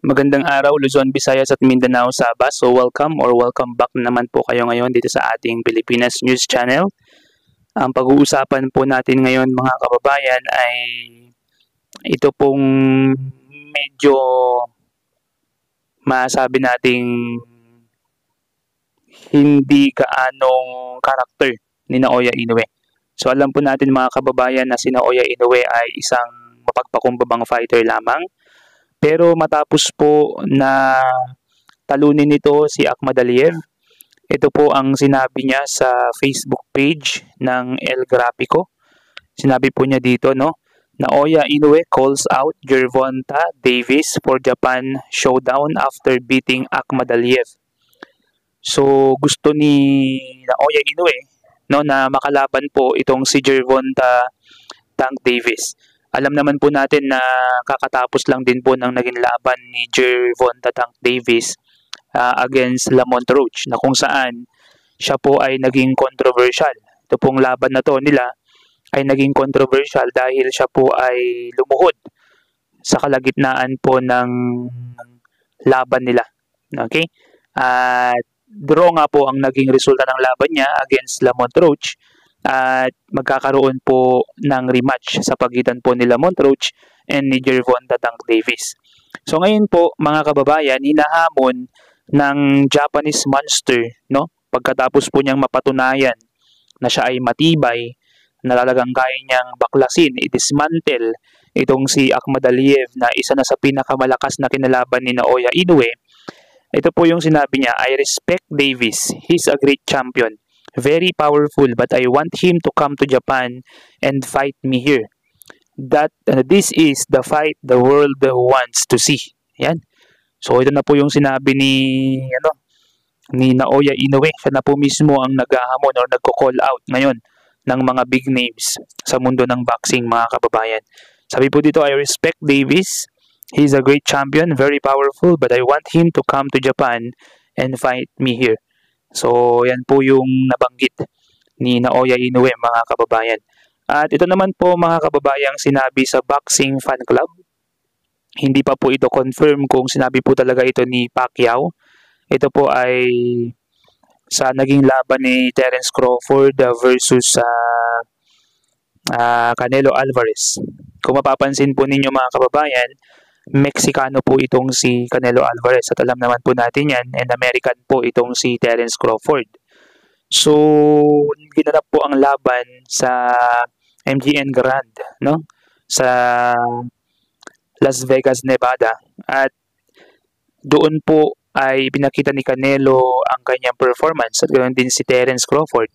Magandang araw Luzon, Visayas at Mindanao, Sabah. So welcome back naman po kayo ngayon dito sa ating Pilipinas News Channel. Ang pag-uusapan po natin ngayon mga kababayan ay ito pong medyo masabi nating hindi kaanong karakter ni Naoya Inoue. So alam po natin mga kababayan na si Naoya Inoue ay isang mapagpakumbabang fighter lamang. Pero matapos po na talunin nito si Akhmad Aliyev, ito po ang sinabi niya sa Facebook page ng El Grafico. Sinabi po niya dito, no? Naoya Inoue calls out Gervonta Davis for Japan showdown after beating Akhmad Aliyev. So gusto ni Naoya Inoue, no, na makalaban po itong si Gervonta Tank Davis. Alam naman po natin na kakatapos lang din po ng naging laban ni Gervonta Tank Davis against Lamont Roach na kung saan siya po ay naging controversial. Ito pong laban na to nila ay naging controversial dahil siya po ay lumuhod sa kalagitnaan po ng laban nila. Okay? At draw nga po ang naging resulta ng laban niya against Lamont Roach. At magkakaroon po ng rematch sa pagitan po ni Lamont Roach and ni Gervonta Tank Davis. So ngayon po mga kababayan, hinahamon ng Japanese Monster, no? Pagkatapos po niyang mapatunayan na siya ay matibay, na talagang kaya niyang baklasin, i-dismantle itong si Akhmad Aliyev na isa na sa pinakamalakas na kinalaban ni Naoya Inoue. Ito po yung sinabi niya, I respect Davis, he's a great champion. Very powerful, but I want him to come to Japan and fight me here. This is the fight the world wants to see. Yan. So ito na po yung sinabi ni Naoya Inoue. Siya na po mismo ang naghahamon or nagko-call out ngayon ng mga big names sa mundo ng boxing, mga kababayan. Sabi po dito, I respect Davis. He's a great champion, very powerful, but I want him to come to Japan and fight me here. So, yan po yung nabanggit ni Naoya Inoue, mga kababayan. At ito naman po, mga kababayang sinabi sa Boxing Fan Club. Hindi pa po ito confirm kung sinabi po talaga ito ni Pacquiao. Ito po ay sa naging laban ni Terence Crawford versus Canelo Alvarez. Kung mapapansin po ninyo, mga kababayan, Meksikano po itong si Canelo Alvarez at alam naman po natin yan, and American po itong si Terence Crawford. So, ginanap po ang laban sa MGM Grand, no? Sa Las Vegas, Nevada. At doon po ay pinakita ni Canelo ang kanyang performance at ganoon din si Terence Crawford.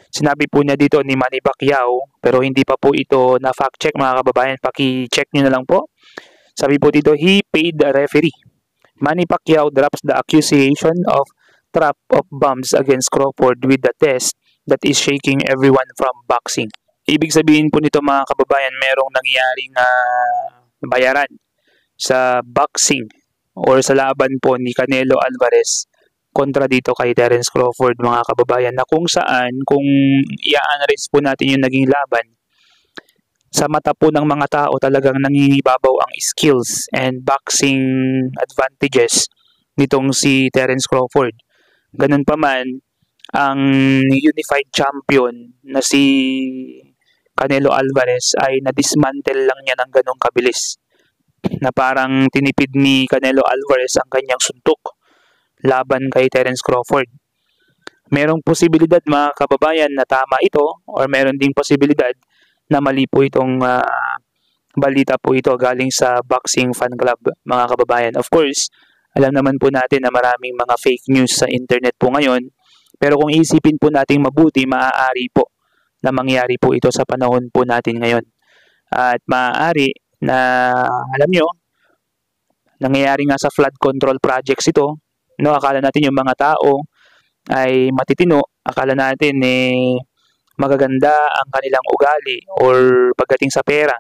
Sinabi po niya dito ni Manny Pacquiao, pero hindi pa po ito na fact check, mga kababayan, paki-check niyo na lang po. Sabi po dito, he paid the referee. Manny Pacquiao drops the accusation of trap of bombs against Crawford with the test that is shaking everyone from boxing. Ibig sabihin po nito, mga kababayan, merong nangyaring bayaran sa boxing or sa laban po ni Canelo Alvarez kontra dito kay Terence Crawford, mga kababayan, na kung saan, kung i-analyze po natin yung naging laban, sa mata po ng mga tao talagang nangingibabaw ang skills and boxing advantages nitong si Terence Crawford. Ganun pa man, ang unified champion na si Canelo Alvarez ay na-dismantle lang niya ng ganong kabilis. Na parang tinipid ni Canelo Alvarez ang kanyang suntok laban kay Terence Crawford. Merong posibilidad, mga kababayan, na tama ito or meron ding posibilidad na mali po itong balita po ito galing sa Boxing Fan Club, mga kababayan. Of course, alam naman po natin na maraming mga fake news sa internet po ngayon, pero kung isipin po natin mabuti, maaari po na mangyari po ito sa panahon po natin ngayon. At maaari na, alam nyo, nangyayari nga sa flood control projects ito, no? Akala natin yung mga tao ay matitino, akala natin magaganda ang kanilang ugali or pagdating sa pera,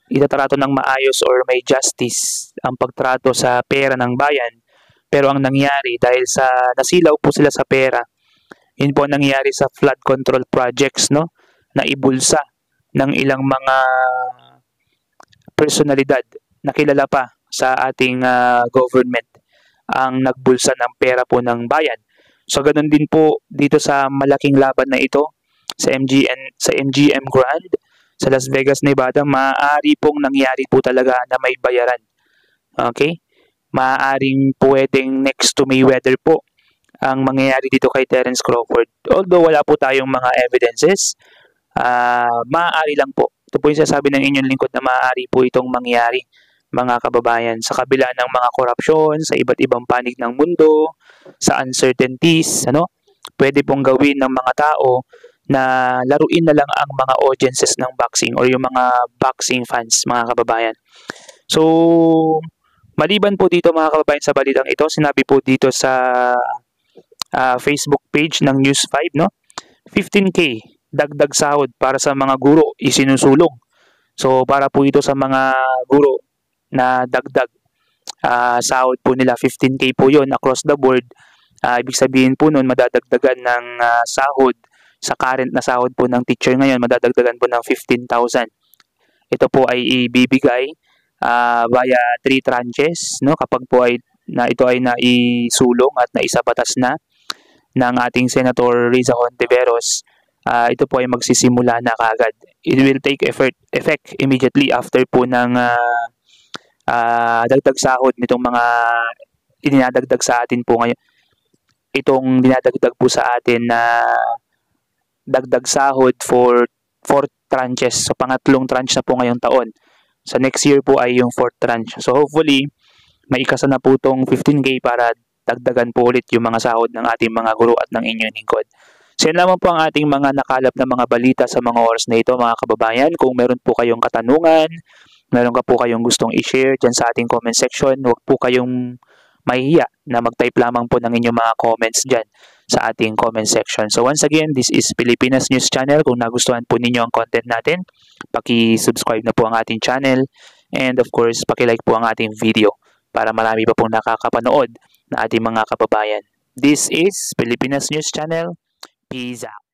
itatrato ng maayos or may justice ang pagtrato sa pera ng bayan. Pero ang nangyari, dahil sa nasilaw po sila sa pera, yun po ang nangyari sa flood control projects, no? Na ibulsa ng ilang mga personalidad na kilala pa sa ating government ang nagbulsa ng pera po ng bayan. So ganun din po dito sa malaking laban na ito sa MGM Grand sa Las Vegas, Nevada, maaari pong nangyari po talaga na may bayaran. Okay? Maaaring pwedeng next to Mayweather po ang mangyayari dito kay Terence Crawford. Although wala po tayong mga evidences, maaari lang po. Ito po yung sasabi ng inyong lingkod na maaari po itong mangyari, mga kababayan, sa kabila ng mga korupsyon, sa iba't ibang panig ng mundo, sa uncertainties, pwede pong gawin ng mga tao na laruin na lang ang mga audiences ng boxing or yung mga boxing fans, mga kababayan. So, maliban po dito mga kababayan sa balitang ito, sinabi po dito sa Facebook page ng News 5, 15K dagdag sahod para sa mga guro isinusulong. So, para po ito sa mga guro na dagdag sahod po nila, 15K po yon across the board. Ibig sabihin po nun, madadagdagan ng sahod sa current na sahod po ng teacher ngayon, madadagdagan po ng 15,000. Ito po ay ibibigay via 3 tranches, kapag po ito ay naisulong at naisabatas na ng ating Senator Riza Hontiveros. Ito po ay magsisimula na kaagad. It will take effect immediately after po ng dagdag sahod nitong mga dinadagdag sa atin po ngayon. Itong dinadagdag po sa atin na dagdag sahod for 4 tranches. So, pangatlong tranche na po ngayong taon. Sa next year po ay yung 4th tranche. So, hopefully, maikasa na po itong 15K para dagdagan po ulit yung mga sahod ng ating mga guro at ng inyong lingkod. So, yan lamang po ang ating mga nakalap na mga balita sa mga oras na ito, mga kababayan. Kung meron po kayong katanungan, meron ka po kayong gustong i-share dyan sa ating comment section, huwag po kayong mahihiya na mag-type lamang po ng inyong mga comments dyan sa ating comment section. So once again, this is Pilipinas News Channel. Kung nagustuhan po ninyo ang content natin, paki-subscribe na po ang ating channel. And of course, paki-like po ang ating video para marami pa pong nakakapanood na ating mga kababayan. This is Pilipinas News Channel. Peace out.